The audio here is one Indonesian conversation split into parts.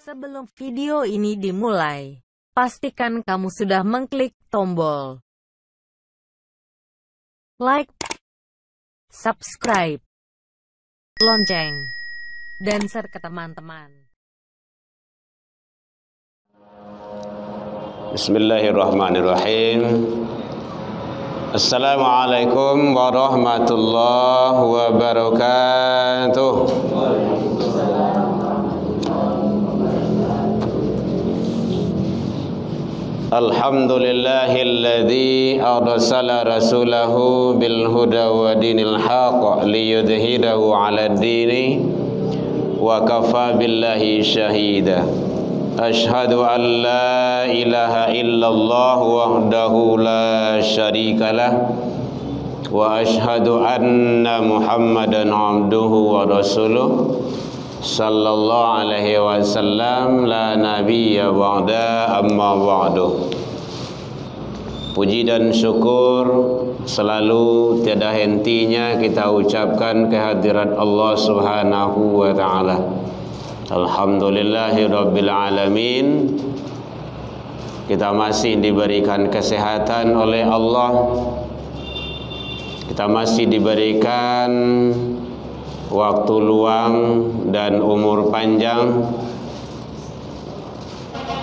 Sebelum video ini dimulai, pastikan kamu sudah mengklik tombol like, subscribe, lonceng, dan share ke teman-teman. Bismillahirrahmanirrahim. Assalamualaikum warahmatullahi wabarakatuh. Alhamdulillahilladzi arsala rasulahu bil huda wa dinil haqq liyudhhirahu 'alad dini wa kafa billahi syahida. Ashhadu an la ilaha illallah wahdahu la syarikalah wa ashhadu anna Muhammadan 'abduhu wa rasuluh sallallahu alaihi wasallam la nabiyya ba'da amma ba'du. Puji dan syukur selalu tiada hentinya kita ucapkan kehadirat Allah Subhanahu wa taala. Alhamdulillahi rabbil alamin. Kita masih diberikan kesehatan oleh Allah. Kita masih diberikan waktu luang dan umur panjang,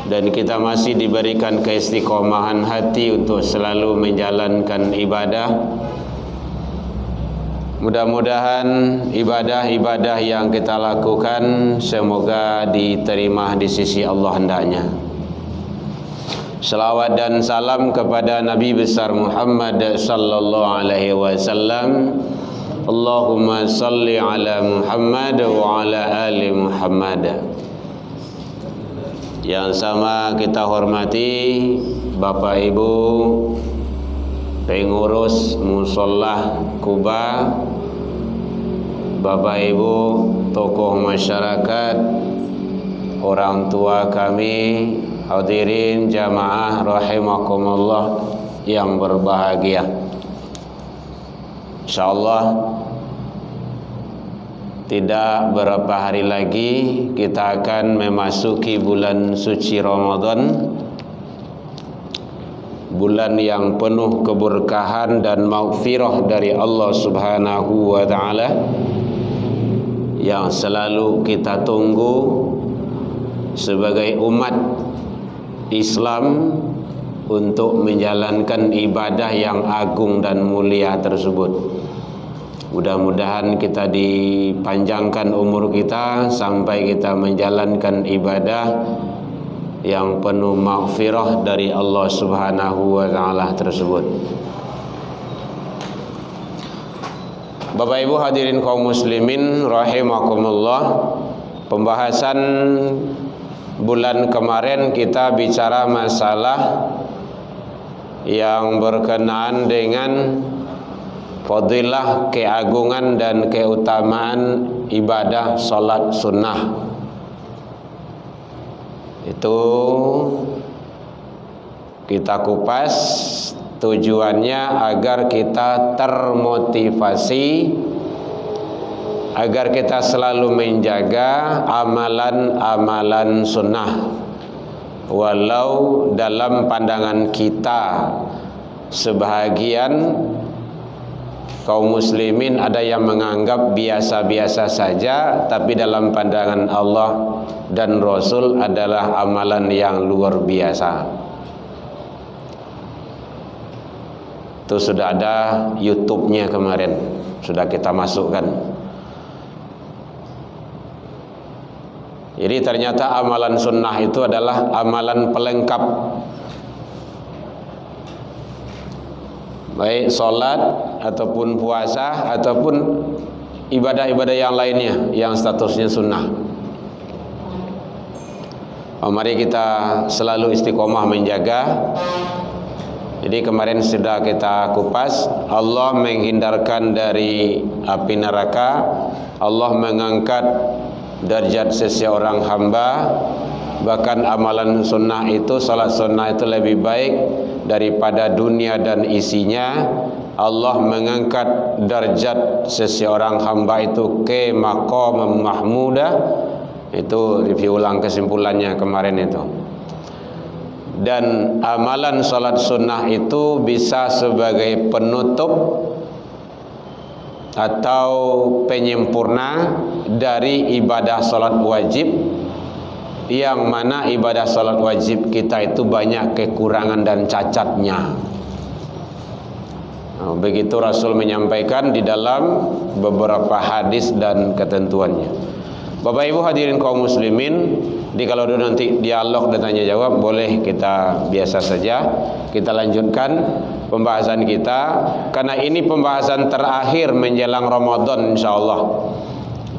dan kita masih diberikan keistiqomahan hati untuk selalu menjalankan ibadah. Mudah-mudahan ibadah-ibadah yang kita lakukan semoga diterima di sisi Allah hendaknya. Salawat dan salam kepada Nabi besar Muhammad sallallahu alaihi wasallam. Allahumma salli ala Muhammad wa ala ali Muhammad. Yang sama kita hormati Bapak Ibu pengurus Musholah Kuba, Bapak Ibu tokoh masyarakat, orang tua kami, hadirin jamaah rahimakumullah yang berbahagia. InsyaAllah tidak berapa hari lagi kita akan memasuki bulan suci Ramadan, bulan yang penuh keberkahan dan maghfirah dari Allah Subhanahu wa taala, yang selalu kita tunggu sebagai umat Islam untuk menjalankan ibadah yang agung dan mulia tersebut. Mudah-mudahan kita dipanjangkan umur kita sampai kita menjalankan ibadah yang penuh maghfirah dari Allah Subhanahu wa taala tersebut. Bapak Ibu hadirin kaum muslimin rahimakumullah, pembahasan bulan kemarin kita bicara masalah yang berkenaan dengan fadilah, keagungan dan keutamaan ibadah salat sunnah. Itu kita kupas tujuannya agar kita termotivasi, agar kita selalu menjaga amalan-amalan sunnah. Walau dalam pandangan kita sebahagian kaum muslimin ada yang menganggap biasa-biasa saja, tapi dalam pandangan Allah dan Rasul adalah amalan yang luar biasa. Itu sudah ada YouTube-nya kemarin, sudah kita masukkan. Jadi ternyata amalan sunnah itu adalah amalan pelengkap, baik sholat ataupun puasa ataupun ibadah-ibadah yang lainnya yang statusnya sunnah. Mari kita selalu istiqomah menjaga. Jadi kemarin sudah kita kupas, Allah menghindarkan dari api neraka, Allah mengangkat derajat seseorang hamba. Bahkan amalan sunnah itu, salat sunnah itu lebih baik daripada dunia dan isinya. Allah mengangkat derajat seseorang hamba itu ke maqam mahmudah, Itu review ulang kesimpulannya kemarin itu. Dan amalan salat sunnah itu bisa sebagai penutup atau penyempurna dari ibadah salat wajib, yang mana ibadah salat wajib kita itu banyak kekurangan dan cacatnya. Begitu Rasul menyampaikan di dalam beberapa hadis dan ketentuannya. Bapak Ibu hadirin kaum muslimin, kalau dulu nanti dialog dan tanya jawab, boleh kita biasa saja. Kita lanjutkan pembahasan kita, karena ini pembahasan terakhir menjelang Ramadan insyaallah.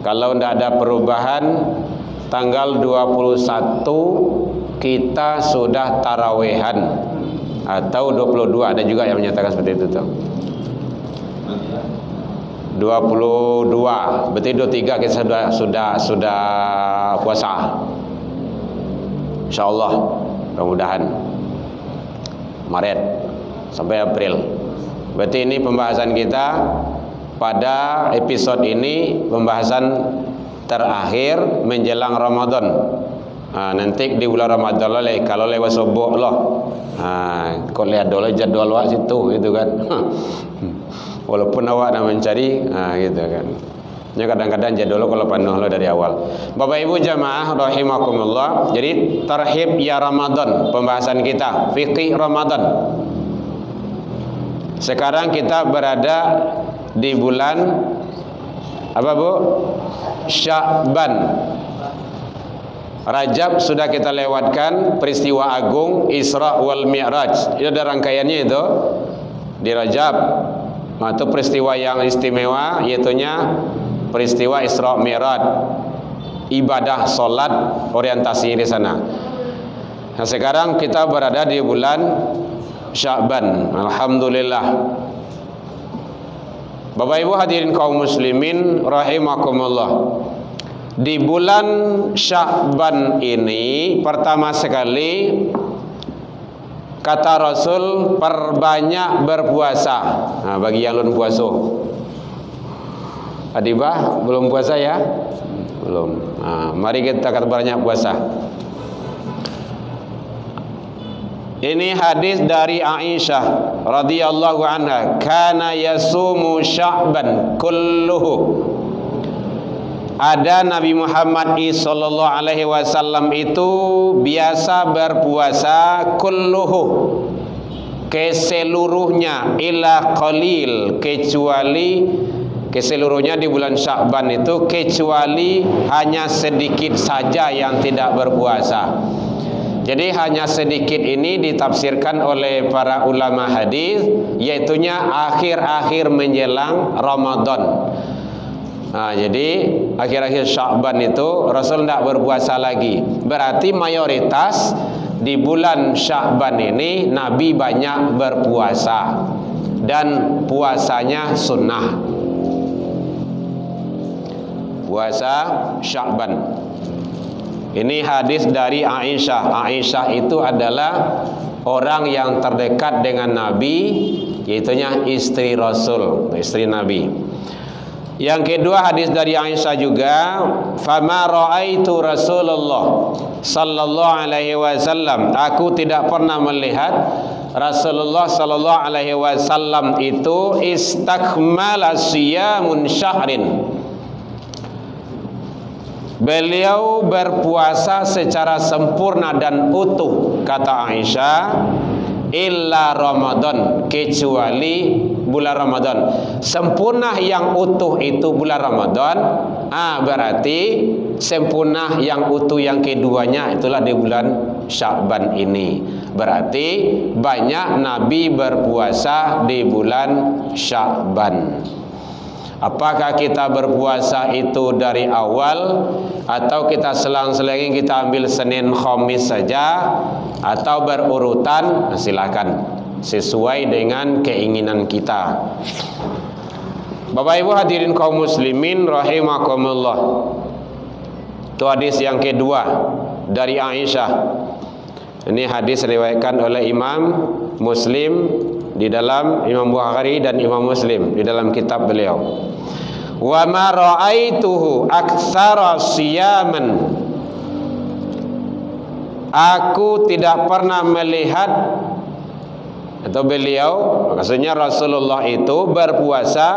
Kalau tidak ada perubahan, tanggal 21 kita sudah tarawehan, atau 22, ada juga yang menyatakan seperti itu tuh. 22, berarti 23 kita sudah puasa. Insyaallah, mudah-mudahan Maret sampai April. Berarti ini pembahasan kita pada episode ini, pembahasan terakhir menjelang Ramadan. Nanti di bulan Ramadan lah, kalau lewat subuh loh. Kau lihat dulu jadwal awak situ gitu kan. Walaupun awak nak mencari, gitu kan. Ya kadang-kadang jadwal kalau penuh lo dari awal. Bapak Ibu jamaah rahimakumullah. Jadi tarhib ya Ramadan, pembahasan kita fikih Ramadan. Sekarang kita berada di bulan apa Bu? Sya'ban. Rajab sudah kita lewatkan, peristiwa agung Isra wal Mi'raj. Itu ada rangkaiannya itu di Rajab. Itu peristiwa yang istimewa, yaitunya peristiwa Isra Mi'raj, ibadah solat orientasi di sana. Nah, sekarang kita berada di bulan Sya'ban. Alhamdulillah. Bapak Ibu hadirin kaum muslimin rahimakumullah. Di bulan Sya'ban ini pertama sekali kata Rasul, perbanyak berpuasa. Nah, bagi yang belum puasa, Adibah belum puasa ya? Belum. Mari kita banyak puasa. Ini hadis dari Aisyah radhiyallahu anha, kana yasumu Sya'ban kulluhu. Ada Nabi Muhammad sallallahu alaihi wasallam itu biasa berpuasa kulluhu, keseluruhnya, ila qalil, kecuali keseluruhnya di bulan Sya'ban itu, kecuali hanya sedikit saja yang tidak berpuasa. Jadi hanya sedikit ini ditafsirkan oleh para ulama hadis, yaitunya akhir-akhir menjelang Ramadan. Jadi akhir-akhir Sya'ban itu Rasul tidak berpuasa lagi. Berarti mayoritas di bulan Sya'ban ini Nabi banyak berpuasa, dan puasanya sunnah. Puasa Sya'ban. Ini hadis dari Aisyah. Aisyah itu adalah orang yang terdekat dengan Nabi, yaitunya istri Rasul, istri Nabi. Yang kedua hadis dari Aisyah juga, fama ra'aitu Rasulullah sallallahu alaihi wasallam, aku tidak pernah melihat Rasulullah sallallahu alaihi wasallam itu istakmala siyamun syahrin, beliau berpuasa secara sempurna dan utuh, kata Aisyah, illa Ramadan, kecuali bulan Ramadan. Sempurna yang utuh itu bulan Ramadan. Berarti sempurna yang utuh yang keduanya itulah di bulan Sya'ban ini. Berarti banyak Nabi berpuasa di bulan Sya'ban. Apakah kita berpuasa itu dari awal, atau kita selang-selangin, kita ambil Senin Khamis saja, atau berurutan? Silakan, sesuai dengan keinginan kita. Bapak Ibu hadirin kaum muslimin rahimakumullah. Itu hadis yang kedua dari Aisyah. Ini hadis riwayatkan oleh Imam Muslim di dalam Imam Bukhari dan Imam Muslim di dalam kitab beliau. Wa ma ra'aituhu aktsara siyaman aku tidak pernah melihat, atau beliau, maksudnya Rasulullah itu berpuasa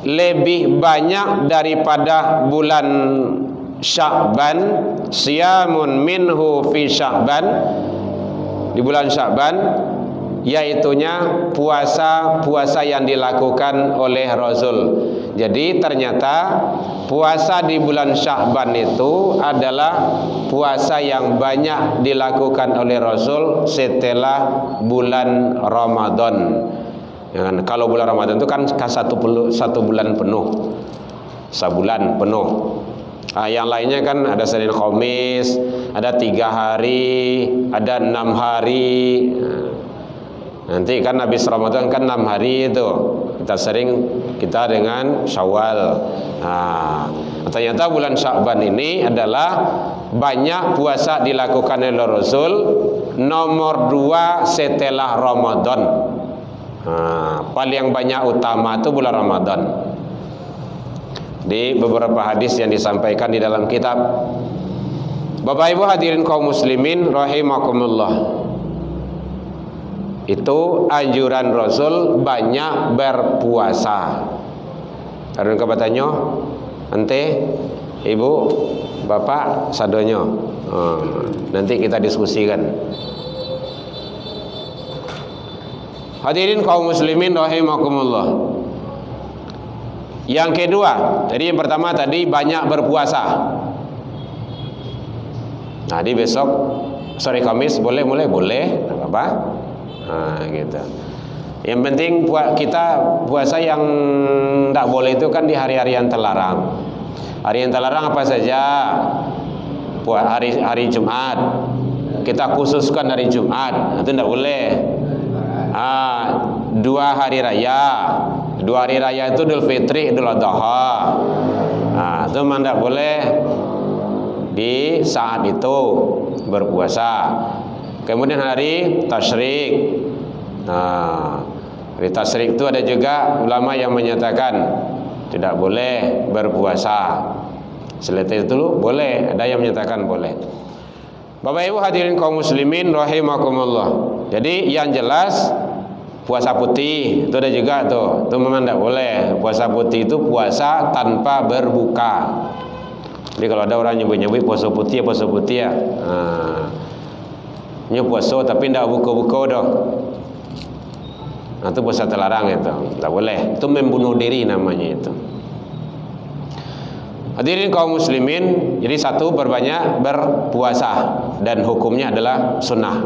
lebih banyak daripada bulan Sya'ban, siyamun minhu fi Sya'ban, di bulan Sya'ban, yaitunya puasa yang dilakukan oleh Rasul. Jadi ternyata puasa di bulan Sya'ban itu adalah puasa yang banyak dilakukan oleh Rasul setelah bulan Ramadan. Ya, kalau bulan Ramadan itu kan satu bulan penuh, sebulan penuh. Yang lainnya kan ada Senin Khamis, ada 3 hari, ada 6 hari. Nanti kan habis Ramadan kan 6 hari itu. Kita dengan Syawal. Ternyata bulan Sya'ban ini adalah banyak puasa dilakukan oleh Rasul, nomor 2 setelah Ramadan. Paling banyak utama itu bulan Ramadan. Di beberapa hadis yang disampaikan di dalam kitab. Bapak Ibu hadirin kaum muslimin rahimakumullah, itu anjuran Rasul banyak berpuasa. Karena kebatannya ente, ibu, bapak, sadonyo. Nanti kita diskusikan. Hadirin kaum muslimin rahimakumullah. Yang kedua, jadi yang pertama tadi banyak berpuasa. Nah, di besok sore Kamis boleh, enggak apa-apa. Gitu. Yang penting kita puasa yang tidak boleh itu kan di hari-hari yang terlarang. Hari yang terlarang apa saja? Hari Jumat. Kita khususkan hari Jumat, itu tidak boleh. 2 hari raya. 2 hari raya itu Idul Fitri, Idul Adha. Itu memang tidak boleh di saat itu berpuasa. Kemudian hari tasyrik. Hari tasyrik itu ada juga ulama yang menyatakan tidak boleh berpuasa. Selain itu boleh, ada yang menyatakan boleh. Bapak Ibu hadirin kaum muslimin rahimakumullah. Jadi yang jelas puasa putih itu ada juga tuh. Itu memang tidak boleh. Puasa putih itu puasa tanpa berbuka. Jadi kalau ada orang nyebut-nyebut puasa putih ya. Ini puasa tapi tidak buka-buka dong. Itu puasa terlarang itu. Tidak boleh. Itu membunuh diri namanya itu. Hadirin kaum muslimin, jadi satu, berbanyak berpuasa dan hukumnya adalah sunnah.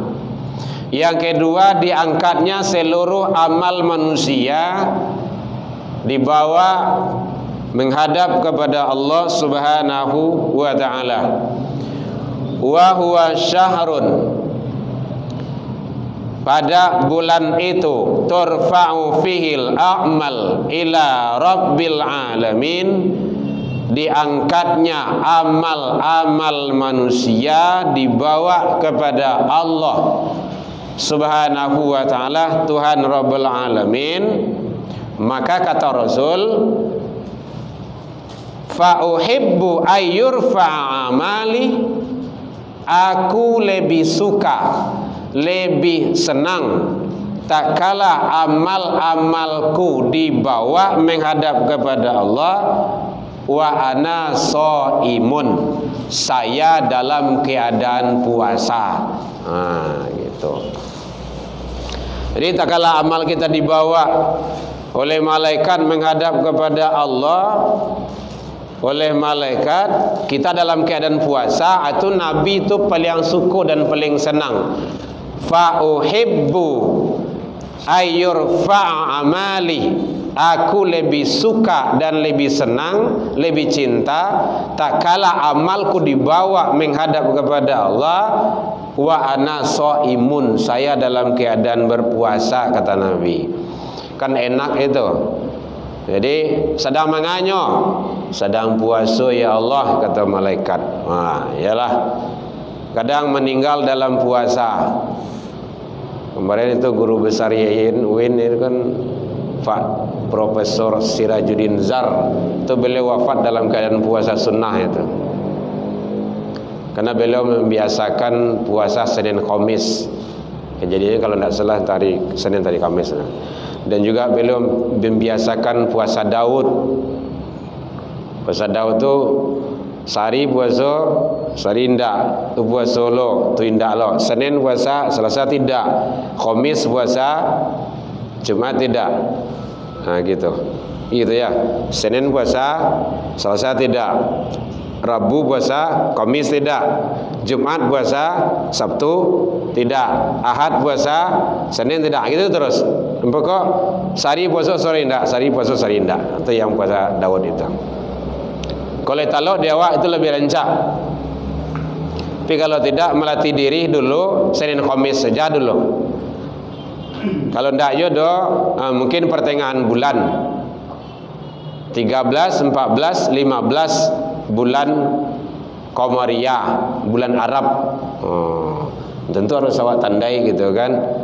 Yang kedua, diangkatnya seluruh amal manusia dibawa menghadap kepada Allah Subhanahu wa taala. Wa huwa syahrun, pada bulan itu turfa'u fihil a'mal ila rabbil alamin, diangkatnya amal-amal manusia dibawa kepada Allah Subhanahu wa ta'ala, Tuhan Rabbul Alamin. Maka kata Rasul, fa uhibbu ayyurfa'a amali, aku lebih suka, lebih senang tak kala amal-amalku dibawa menghadap kepada Allah, wa ana shaimun, saya dalam keadaan puasa. Gitu. Jadi tak kala amal kita dibawa oleh malaikat menghadap kepada Allah, oleh malaikat kita dalam keadaan puasa, itu Nabi itu paling suka dan paling senang. Fa uhibbu ayyurfa'a amali, aku lebih suka dan lebih senang, lebih cinta tak kala amalku dibawa menghadap kepada Allah, wa ana shaimun, saya dalam keadaan berpuasa, kata Nabi. Kan enak itu. Jadi sedang menganyo, sedang puasa ya Allah, kata malaikat. Yalah. Kadang meninggal dalam puasa. Kemarin itu guru besar Yayin UIN itu kan Pak Profesor Sirajuddin Zar, itu beliau wafat dalam keadaan puasa sunnah itu. karena beliau membiasakan puasa Senin Kamis. Kejadiannya kalau tidak salah Senin tadi Kamis. Dan juga beliau membiasakan puasa Daud. Puasa Daud tu sehari puasa, sehari indak. Tu puasa lo, tu indak lo. Senin puasa, Selasa tidak. Kamis puasa, Jumat tidak. Nah gitu. Gitu ya. Senin puasa, Selasa tidak. Rabu puasa, Kamis tidak. Jumat puasa, Sabtu tidak. Ahad puasa, Senin tidak. Gitu terus. Pokok sehari puasa sore indak, sehari puasa sehari indak. Itu yang puasa Daud itu. Kalau talok di awak itu lebih rancak. Tapi kalau tidak melatih diri dulu Senin Kamis saja dulu. Kalau ndak jodoh mungkin pertengahan bulan 13, 14, 15 bulan Qamariyah, bulan Arab. Tentu harus awak tandai gitu kan.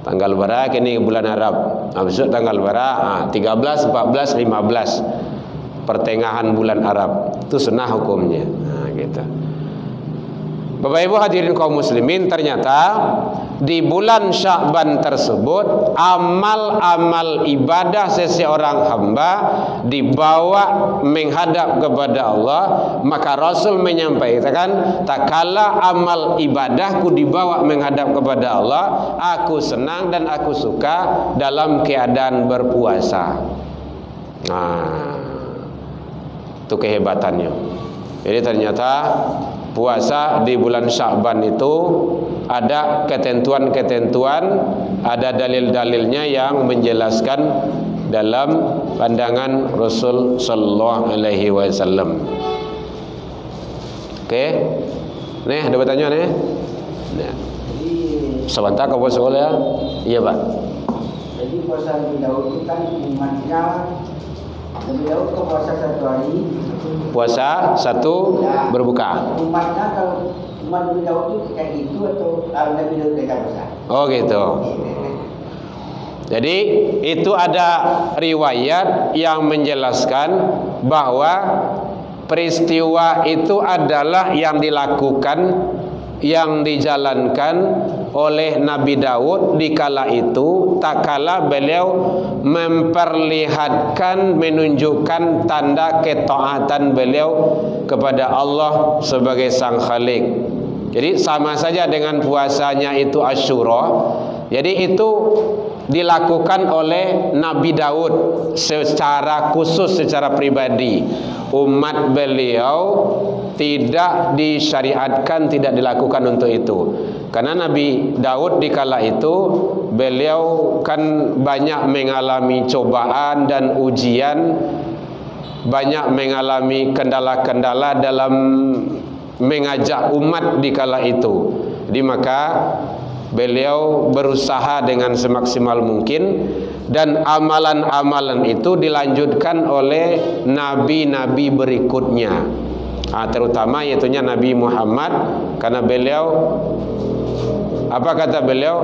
Tanggal berapa kini bulan Arab. Besok tanggal berapa? 13, 14, 15. Pertengahan bulan Arab. Itu sunnah hukumnya. Nah, gitu. Bapak Ibu hadirin kaum muslimin, ternyata di bulan Sya'ban tersebut amal-amal ibadah seseorang hamba dibawa menghadap kepada Allah. Maka Rasul menyampaikan, tak kala amal ibadahku dibawa menghadap kepada Allah, aku senang dan aku suka dalam keadaan berpuasa. Nah, itu kehebatannya. Jadi ternyata puasa di bulan Sya'ban itu ada ketentuan-ketentuan, ada dalil-dalilnya yang menjelaskan dalam pandangan Rasul sallallahu alaihi wasallam. Oke. Nih, ada bertanya nih? Nah. Sebentar kau puasa ya? Iya, Pak. Jadi puasa Nabi Daud itu kan umatnya Nabi Daud ke puasa 1 hari. Puasa 1 berbuka. Umatnya kalau umat Nabi Daud itu kayak gitu atau Nabi Daud tidak puasa? Oh gitu. Jadi itu ada riwayat yang menjelaskan bahwa peristiwa itu adalah yang dilakukan, yang dijalankan oleh Nabi Daud di kala itu, tak kala beliau memperlihatkan, menunjukkan tanda ketaatan beliau kepada Allah sebagai Sang Khalik. Jadi sama saja dengan puasanya itu Asyura. Jadi itu dilakukan oleh Nabi Daud secara khusus, secara pribadi. Umat beliau tidak disyariatkan, tidak dilakukan untuk itu. Karena Nabi Daud di kala itu beliau kan banyak mengalami cobaan dan ujian, banyak mengalami kendala-kendala dalam mengajak umat di kala itu. Jadi maka beliau berusaha dengan semaksimal mungkin, dan amalan-amalan itu dilanjutkan oleh nabi-nabi berikutnya, terutama yaitunya Nabi Muhammad. Karena beliau, apa kata beliau?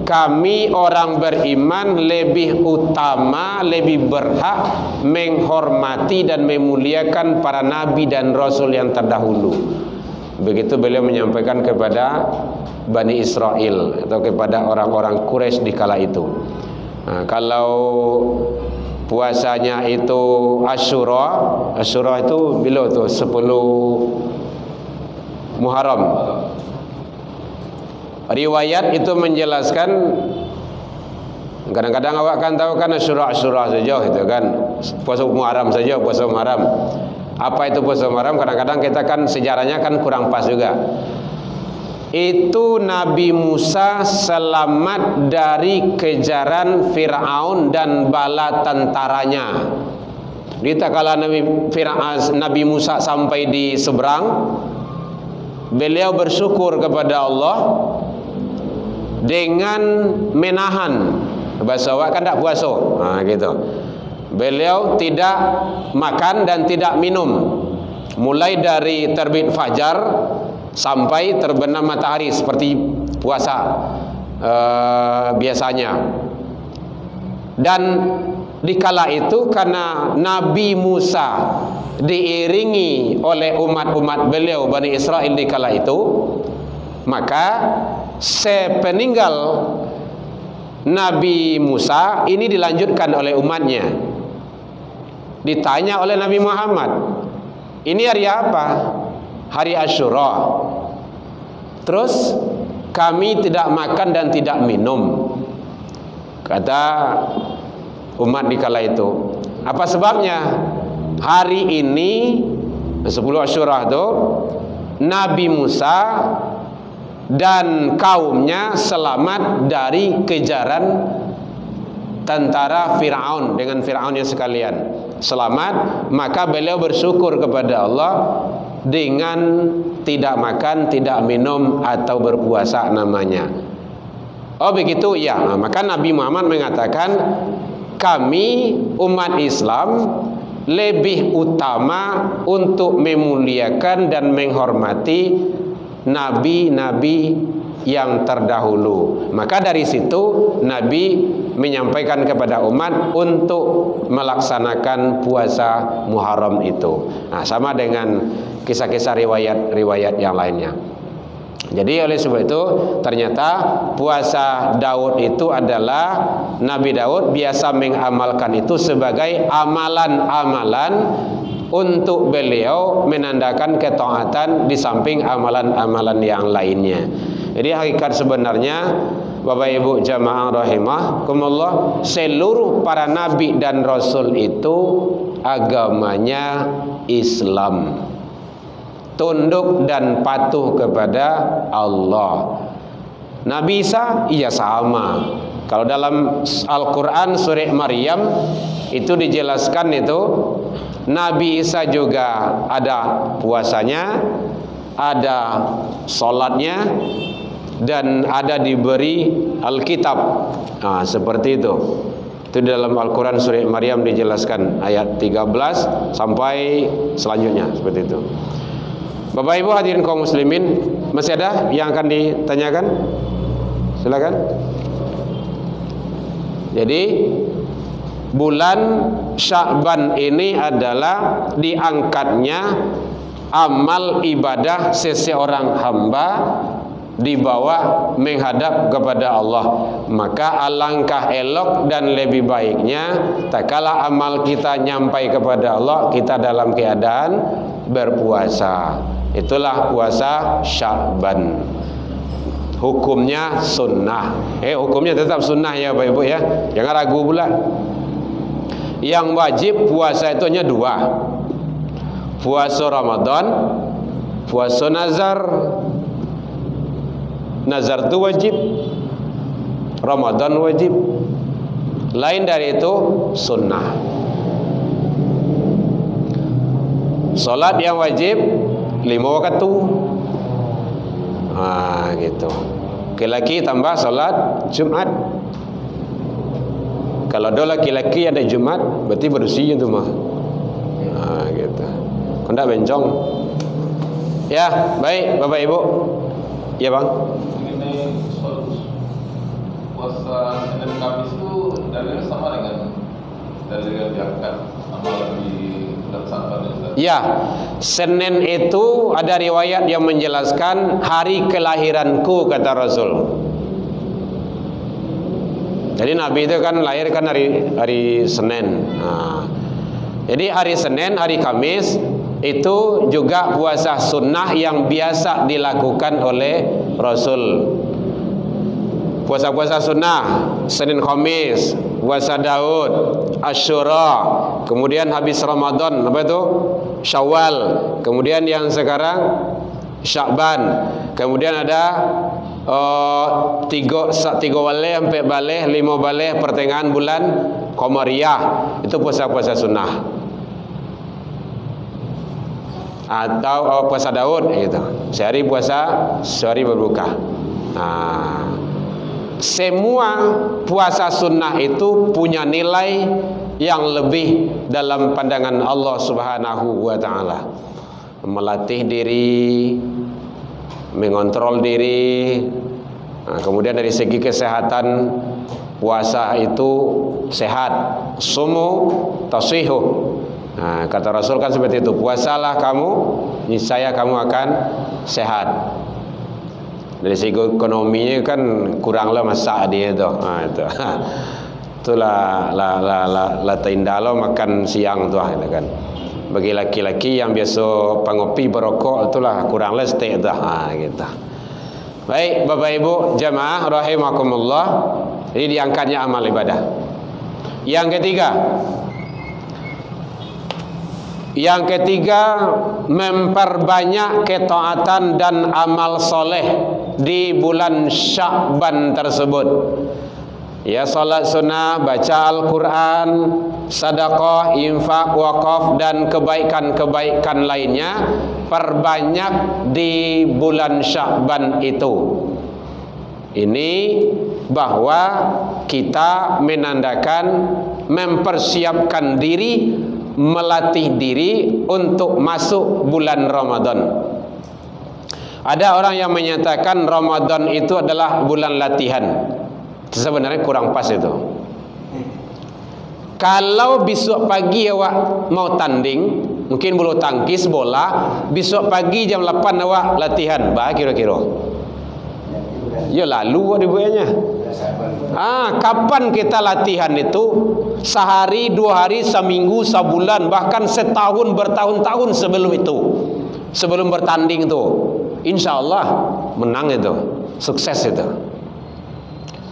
Kami orang beriman lebih utama, lebih berhak menghormati dan memuliakan para nabi dan rasul yang terdahulu. Begitu beliau menyampaikan kepada Bani Israel atau kepada orang-orang Quraisy di kala itu. Nah, kalau puasanya itu Asyura, Asyura itu bila tu 10 Muharram. Riwayat itu menjelaskan, kadang-kadang awak kan tahu kan Asyura saja gitu kan, puasa Muharram saja, puasa Muharram. Apa itu puasa Muharram? Kadang-kadang kita kan sejarahnya kan kurang pas juga. Itu Nabi Musa selamat dari kejaran Fir'aun dan bala tentaranya. Jadi tak kala Nabi Musa sampai di seberang, beliau bersyukur kepada Allah dengan menahan. Bahasa awak kan tak puasa. Gitu. Beliau tidak makan dan tidak minum mulai dari terbit fajar sampai terbenam matahari seperti puasa biasanya. Dan di kala itu karena Nabi Musa diiringi oleh umat-umat beliau Bani Israel di kala itu, maka sepeninggal Nabi Musa ini dilanjutkan oleh umatnya. Ditanya oleh Nabi Muhammad, ini hari apa? Hari Asyura. Terus kami tidak makan dan tidak minum, kata umat di kala itu. Apa sebabnya? Hari ini 10 Asyura itu Nabi Musa dan kaumnya selamat dari kejaran tentara Fir'aun dengan Fir'aunnya sekalian. Selamat, maka beliau bersyukur kepada Allah dengan tidak makan, tidak minum atau berpuasa namanya. Oh begitu ya. Nah, maka Nabi Muhammad mengatakan, kami umat Islam lebih utama untuk memuliakan dan menghormati nabi-nabi yang terdahulu. Maka dari situ Nabi menyampaikan kepada umat untuk melaksanakan puasa Muharram itu. Nah, sama dengan kisah-kisah riwayat-riwayat yang lainnya. Jadi oleh sebab itu ternyata puasa Daud itu adalah Nabi Daud biasa mengamalkan itu sebagai amalan-amalan untuk beliau menandakan ketaatan di samping amalan-amalan yang lainnya. Jadi hakikat sebenarnya Bapak Ibu jamaah rahimakumullah, seluruh para nabi dan rasul itu agamanya Islam, tunduk dan patuh kepada Allah. Nabi Isa iya sama. Kalau dalam Al-Quran surah Maryam itu dijelaskan itu Nabi Isa juga ada puasanya, ada sholatnya, dan ada diberi Alkitab. Nah, seperti itu. Itu dalam Al-Quran surah Maryam dijelaskan ayat 13 sampai selanjutnya seperti itu. Bapak Ibu hadirin kaum muslimin, masih ada yang akan ditanyakan? Silakan. Jadi bulan Sya'ban ini adalah diangkatnya amal ibadah seseorang hamba dibawa menghadap kepada Allah. Maka alangkah elok dan lebih baiknya tak kala amal kita nyampai kepada Allah, kita dalam keadaan berpuasa. Itulah puasa Sya'ban. Hukumnya sunnah. Hukumnya tetap sunnah ya Bapak Ibu ya. Jangan ragu pula. Yang wajib puasa itu hanya 2. Puasa Ramadan, puasa nazar. Nazar itu wajib, Ramadan wajib. Lain dari itu sunnah. Salat yang wajib 5 waktu. Gitu. Laki-laki tambah salat Jumat. Kalau ada laki-laki ada Jumat, berarti bersih itu mah. Gitu. Kondak bencong. Ya, baik Bapak Ibu. Ya Bang. Mengenai puasa Senin Kamis itu dalilnya sama dengan dalil yang diangkat amalan di bulan Sya'ban. Ya, Senin itu ada riwayat yang menjelaskan hari kelahiranku kata Rasul. Jadi Nabi itu kan lahir kan hari Senin. Jadi hari Senin, hari Kamis itu juga puasa sunnah yang biasa dilakukan oleh Rasul. Puasa-puasa sunnah Senin Kamis, puasa Daud, Asyura, kemudian habis Ramadan apa itu? Syawal, kemudian yang sekarang Sya'ban, kemudian ada 3 baleh sampai baleh 5 baleh pertengahan bulan Qamariyah. Itu puasa-puasa sunnah. Atau puasa Daud gitu. Sehari puasa, sehari berbuka. Semua puasa sunnah itu punya nilai yang lebih dalam pandangan Allah Subhanahu wa taala. Melatih diri, mengontrol diri. Kemudian dari segi kesehatan, puasa itu sehat, sumu tasihu. Nah, kata Rasul kan seperti itu, puasalah kamu, niscaya kamu akan sehat. Dari segi ekonominya kan kuranglah masak dia tu. Itu. Itulah la tindalo makan siang tu gitu kan. Bagi laki-laki yang biasa pengopi berokok itulah kuranglah steak tu. Gitu. Baik, Bapak Ibu jemaah rahimakumullah, ini diangkatnya amal ibadah. Yang ketiga, memperbanyak ketaatan dan amal soleh di bulan Sya'ban tersebut. Ya, salat sunnah, baca Al-Quran, sedekah, infak, wakaf dan kebaikan-kebaikan lainnya perbanyak di bulan Sya'ban itu. Ini bahwa kita menandakan mempersiapkan diri, melatih diri untuk masuk bulan Ramadan. Ada orang yang menyatakan Ramadan itu adalah bulan latihan. Sebenarnya kurang pas itu. Kalau besok pagi awak mau tanding, mungkin bulu tangkis bola, besok pagi jam 8 awak latihan, bah kira-kira. Ya lalu dibuatnya. Kapan kita latihan itu? Sehari, 2 hari, seminggu, sebulan, bahkan setahun, bertahun-tahun sebelum itu. Sebelum bertanding itu, insya Allah menang itu, sukses itu.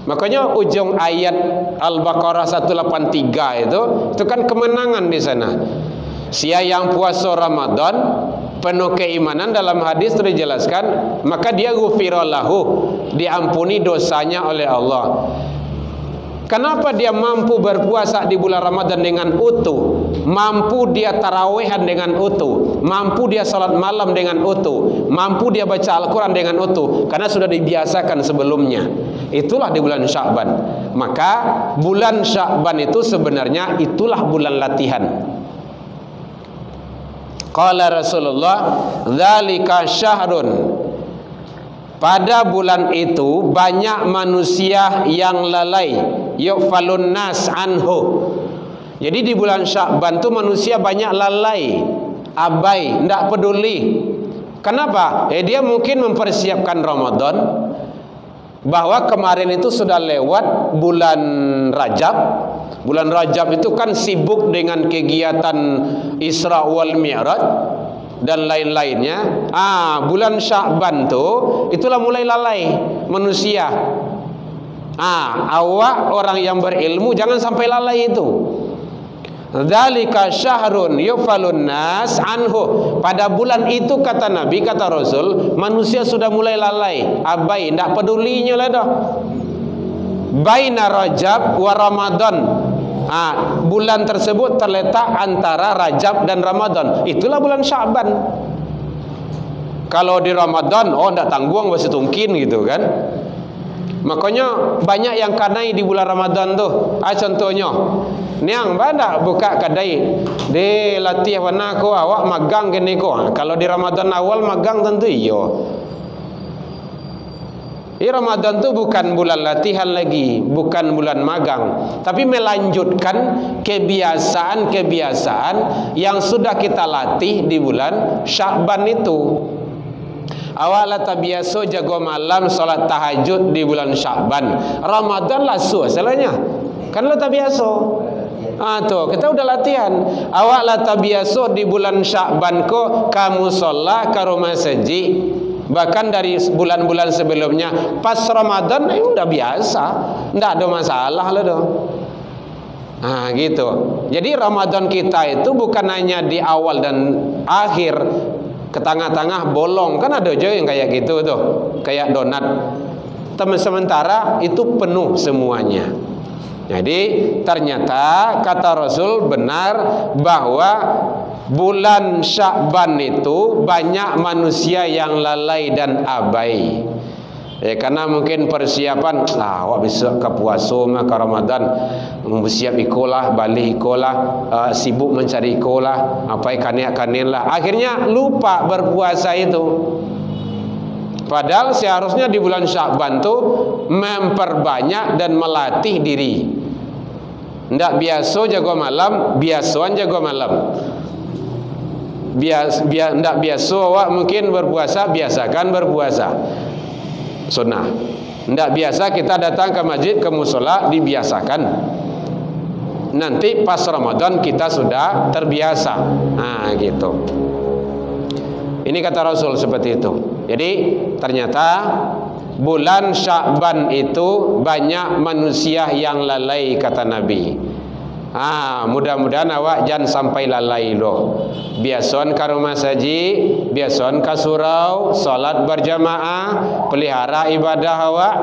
Makanya ujung ayat Al-Baqarah 183 itu kan kemenangan di sana. Siapa yang puasa Ramadan penuh keimanan, dalam hadis terjelaskan, maka dia ghufirallahu, diampuni dosanya oleh Allah. Kenapa dia mampu berpuasa di bulan Ramadan dengan utuh, mampu dia tarawehan dengan utuh, mampu dia salat malam dengan utuh, mampu dia baca Al-Quran dengan utuh? Karena sudah dibiasakan sebelumnya. Itulah di bulan Sya'ban. Maka bulan Sya'ban itu sebenarnya itulah bulan latihan. Qala Rasulullah, dzalika syahrun. Pada bulan itu banyak manusia yang lalai, yughfalun nas anhu. Jadi di bulan Sya'ban itu manusia banyak lalai, abai, tidak peduli. Kenapa? Dia mungkin mempersiapkan Ramadan, bahwa kemarin itu sudah lewat bulan Rajab. Bulan Rajab itu kan sibuk dengan kegiatan Isra wal Mi'raj dan lain-lainnya. Bulan Sya'ban tu itulah mulai lalai manusia. Awak orang yang berilmu jangan sampai lalai itu. Dzalika syahrun yufalun nas anhu. Pada bulan itu kata Nabi, kata Rasul, manusia sudah mulai lalai, abai, tidak pedulinya lah dah. Baina Rajab wa Ramadan. Bulan tersebut terletak antara Rajab dan Ramadan. Itulah bulan Sya'ban. Kalau di Ramadan, tidak tanggung masih tungkin gitu kan. Makanya banyak yang kanai di bulan Ramadan tuh. Contohnya, niang banyak buka kadai di latih warna ko, awak magang gini ko. Kalau di Ramadan awal magang tentu iyo. Ramadan itu bukan bulan latihan lagi, bukan bulan magang, tapi melanjutkan kebiasaan-kebiasaan yang sudah kita latih di bulan Sya'ban itu. Awak tabiaso jago malam salat tahajud di bulan Sya'ban. Ramadan lah salahnya. Kan lo tabiaso. Tuh, kita udah latihan. Awak lah tabiaso di bulan Sya'ban ko kamu sholat ke rumah masjid. Bahkan dari bulan-bulan sebelumnya, pas Ramadan udah biasa, ndak ada masalah lah doh. Gitu. Jadi Ramadan kita itu bukan hanya di awal dan akhir, ke tengah-tengah bolong, kan ada juga yang kayak gitu tuh, kayak donat. Sementara itu penuh semuanya. Jadi ternyata kata Rasul benar bahwa bulan Sya'ban itu banyak manusia yang lalai dan abai. Karena mungkin persiapan, awak besok ke puasa ke Ramadan, bersiap ikolah, balik ikolah, sibuk mencari ikolah, apa kanin lah. Akhirnya lupa berpuasa itu. Padahal seharusnya di bulan Sya'ban itu memperbanyak dan melatih diri. Ndak biasa jaga malam, biasaan jaga malam. Ndak biasa awak mungkin berpuasa, biasakan berpuasa. Sunnah. Ndak biasa kita datang ke masjid, ke musola, dibiasakan. Nanti pas Ramadan kita sudah terbiasa. Nah, gitu. Ini kata Rasul seperti itu. Jadi ternyata bulan Sya'ban itu banyak manusia yang lalai, kata Nabi. Mudah-mudahan awak jangan sampai lalai loh. Biason ka rumah saji, biason ka surau, salat berjamaah, pelihara ibadah awak.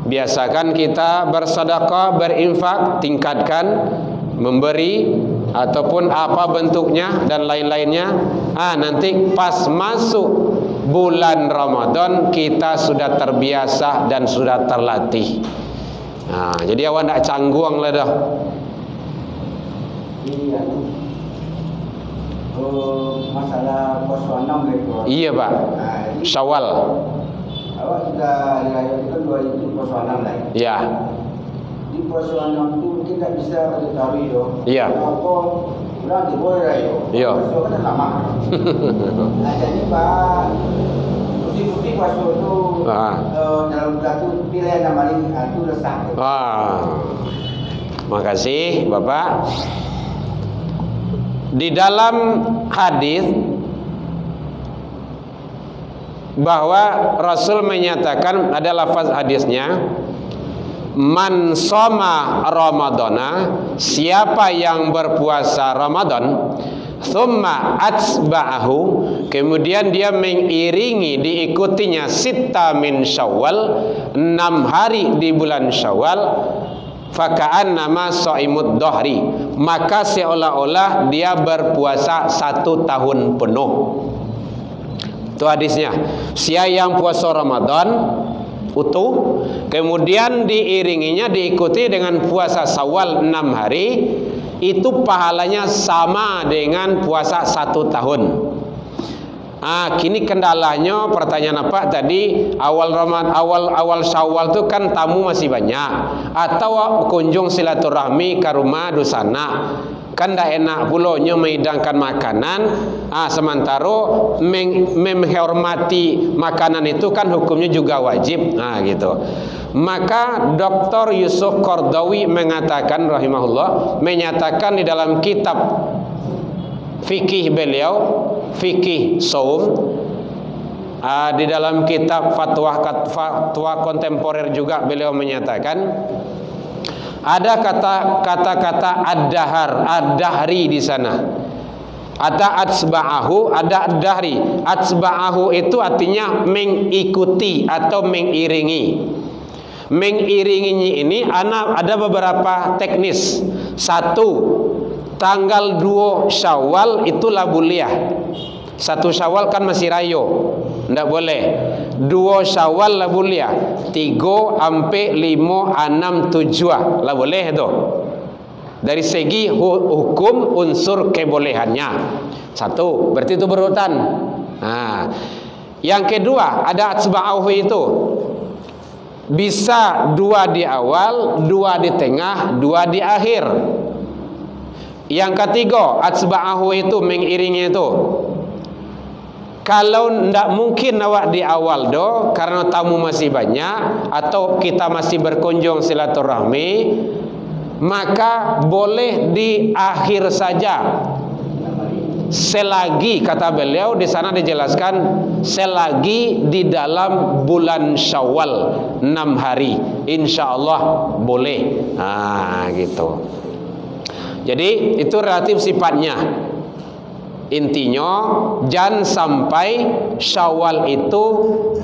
Biasakan kita bersedekah, berinfak, tingkatkan, memberi ataupun apa bentuknya dan lain-lainnya. Nanti pas masuk bulan Ramadan kita sudah terbiasa dan sudah terlatih. Jadi awak tak canggung lah dah. Masalah puasa 6 itu. Iya Pak. Syawal. Awak sudah dirayakan 2000 puasa 6 lah. Iya. Di puasa 6 itu mungkin tak bisa pada tarawih yo. Iya. Apa bulan di boleh rayo. Iya. Puasa kan lama. Jadi Pak, bukti-bukti puasa itu dalam bulan itu pilihan namanya itu lesah. Makasih Bapak. Di dalam hadis bahwa Rasul menyatakan, ada lafaz hadisnya, man shoma ramadana, siapa yang berpuasa Ramadan, thumma atsba'ahu, kemudian dia mengiringi, diikutinya sitta min Syawal, 6 hari di bulan Syawal, faka'annama shaimud dhahri, maka seolah-olah dia berpuasa 1 tahun penuh. Itu hadisnya. Siapa yang puasa Ramadan utuh, kemudian diiringinya, diikuti dengan puasa Syawal 6 hari, itu pahalanya sama dengan puasa 1 tahun. Kini kendalanya, pertanyaan apa tadi, awal Syawal itu kan tamu masih banyak, atau kunjung silaturahmi ke rumah dosana, kan dah enak pulanya menghidangkan makanan, sementara menghormati makanan itu kan hukumnya juga wajib, gitu. Maka Dr. Yusuf Qardawi mengatakan rahimahullah, menyatakan di dalam kitab fikih beliau, fikih saum, di dalam kitab fatwa kontemporer juga beliau menyatakan ada kata-kata ad-dahri di sana. Ada atsba'ahu, ada ad-dahri. Atsba'ahu itu artinya mengikuti atau mengiringi. Mengiringinya ini ada beberapa teknis. 1, tanggal 2 Syawal itu labuliyah. 1 Syawal kan masih rayo, tidak boleh. 2 Syawal labuliyah. 3 sampai 5, 6, 7 lah boleh itu. Dari segi hukum unsur kebolehannya. 1, berarti itu berurutan. Yang kedua ada atsba'ahu itu. Bisa 2 di awal, 2 di tengah, 2 di akhir. Yang ketiga, atsba'ahu itu mengiringi itu. Kalau tidak mungkin awak di awal karena tamu masih banyak atau kita masih berkunjung silaturahmi, maka boleh di akhir saja. Selagi, kata beliau di sana dijelaskan, selagi di dalam bulan Syawal 6 hari, insya Allah boleh. Gitu. Jadi itu relatif sifatnya. Intinya jangan sampai Syawal itu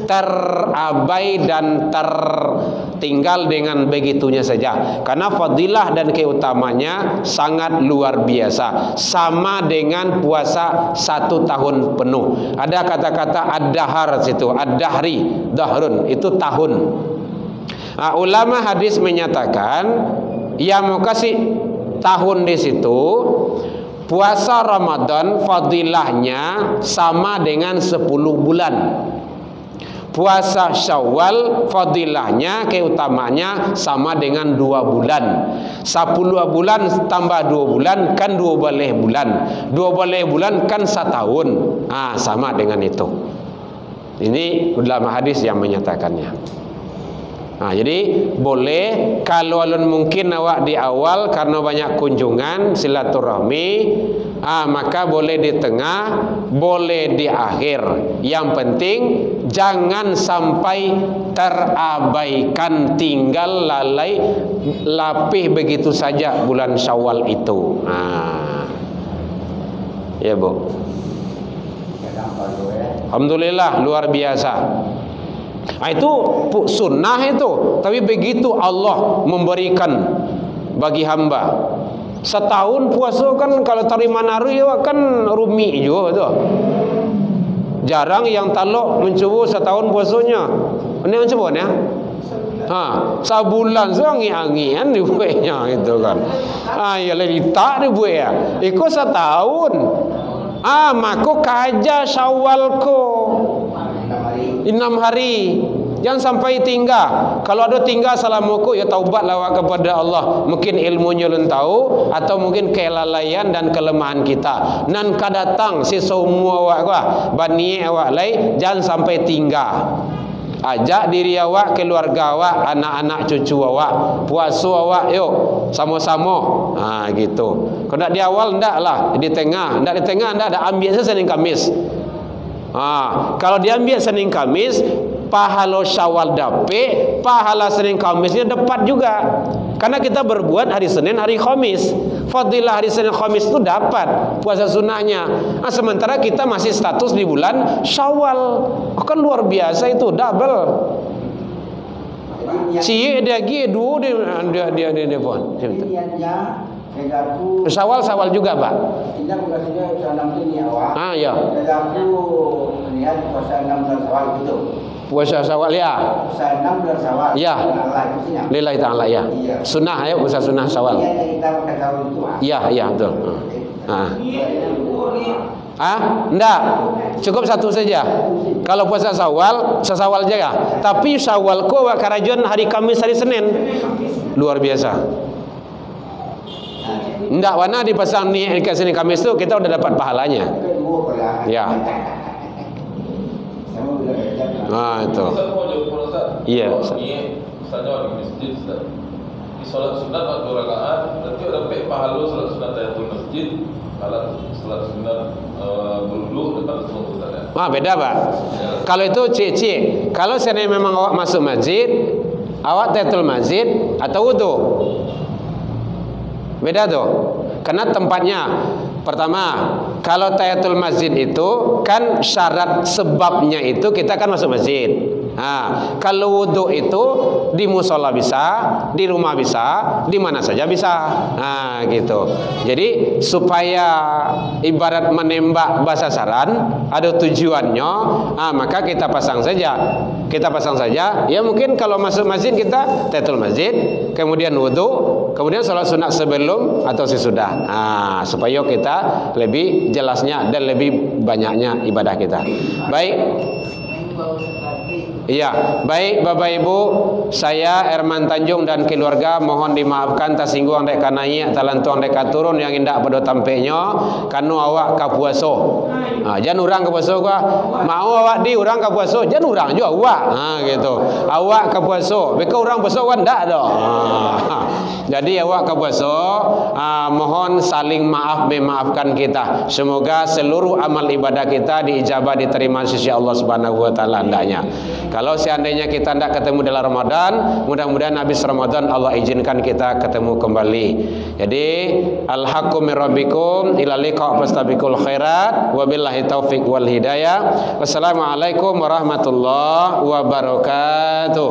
terabai dan tertinggal dengan begitunya saja, karena fadilah dan keutamanya sangat luar biasa, sama dengan puasa 1 tahun penuh. Ada kata-kata ad-dahar situ, ad-dahri, dahrun itu tahun. Ulama hadis menyatakan yang mau kasih tahun di situ, puasa Ramadan fadilahnya sama dengan 10 bulan. puasa Syawal fadilahnya, keutamanya sama dengan 2 bulan. 10 bulan tambah 2 bulan kan 12 bulan. 12 bulan kan 1 tahun. Sama dengan itu. Ini ulama hadis yang menyatakannya. Jadi boleh kalau alun mungkin awak di awal karena banyak kunjungan silaturahmi, maka boleh di tengah, boleh di akhir. Yang penting jangan sampai terabaikan, tinggal lalai lapih begitu saja bulan Syawal itu. Ya Bu. Alhamdulillah luar biasa. Itu sunnah itu. Tapi begitu Allah memberikan bagi hamba. Setahun puasa kan kalau terima naru ya kan rumi juga tu. Jarang yang talok mencuba setahun puasanya. Ini yang cuba ya. Sebulan sangi-angian dibuatnya itu kan. Ya lagi tak dibuat ya. Ikut setahun. Maka kaja Syawal ko 6 hari. Jangan sampai tinggal. Kalau ada tinggal salamuku, ya taubatlah awak kepada Allah. Mungkin ilmunya belum tahu, atau mungkin kelalaian dan kelemahan kita. Nan kadatang si semua awak gua, bani awak lai, jangan sampai tinggal. Ajak diri awak, keluarga awak, anak-anak cucu awak, puasa awak, yuk sama-sama. Gitu. Kalau nak di awal ndak lah, di tengah, ndak ada ambil Senin Kamis. Kalau diambil Senin Kamis, pahala Syawal dapat, pahala Senin Kamisnya dapat juga. Karena kita berbuat hari Senin, hari Kamis. Fadilah hari Senin Kamis itu dapat puasa sunnahnya. Sementara kita masih status di bulan Syawal. Kan luar biasa itu, double. Cie dia gitu dia pun. Syawal juga, Pak. Ya. Puasa Syawal ya. Puasa 6 bulan Syawal. Ya. Lillahi ta'ala ya. Sunnah ya, puasa sunnah Syawal. Iya, betul. Enggak. Cukup satu saja. Kalau puasa Syawal, sesawal aja. Tapi Syawal ko karajon hari Kamis, hari Senin. Luar biasa. Enggak, warna dipasang ni di Senin Kamis tu kita udah dapat pahalanya. Ya. Itu. Iya. Misalnya di masjid, di sholat sunat 2 rakaat, nanti ada pahala sholat sunat tahiyatul masjid, kalau sholat sunat berwudu dapat semua. Beda, Pak. Ya. Kalau itu cik. Kalau seandainya memang awak masuk masjid, awak tahiyatul masjid atau wudu. Beda tuh. Karena tempatnya. Pertama, kalau tahiyatul masjid itu kan syarat sebabnya itu kita kan masuk masjid. Kalau wudu itu di musola bisa, di rumah bisa, di mana saja bisa. Gitu. Jadi supaya ibarat menembak sasaran ada tujuannya, maka kita pasang saja. Ya mungkin kalau masuk masjid kita tahiyatul masjid, kemudian wudu, kemudian sholat sunat sebelum atau sesudah. Supaya kita lebih jelasnya dan lebih banyaknya ibadah kita. Baik. Iya, baik Bapak Ibu, saya Erman Tanjung dan keluarga mohon dimaafkan tersinggung dek kanai talantuang dek turun yang indah pada tampeknya kanu awak ka puaso. Jangan urang ka puaso gua. Mau awak di urang ka puaso, jangan urang juga awak. Gitu. Awak ka puaso, beka urang puaso kan ndak dah. Jadi awak ka puaso, mohon saling memaafkan kita. Semoga seluruh amal ibadah kita diijabah diterima sisi Allah Subhanahu wa taala hendaknya. Kalau seandainya kita tidak ketemu dalam Ramadan, mudah-mudahan habis Ramadan Allah izinkan kita ketemu kembali. Jadi al-haqqu min rabbikum ila liqa' fastabiqul khairat wabillahi taufiq wal hidayah. Wassalamualaikum warahmatullahi wabarakatuh.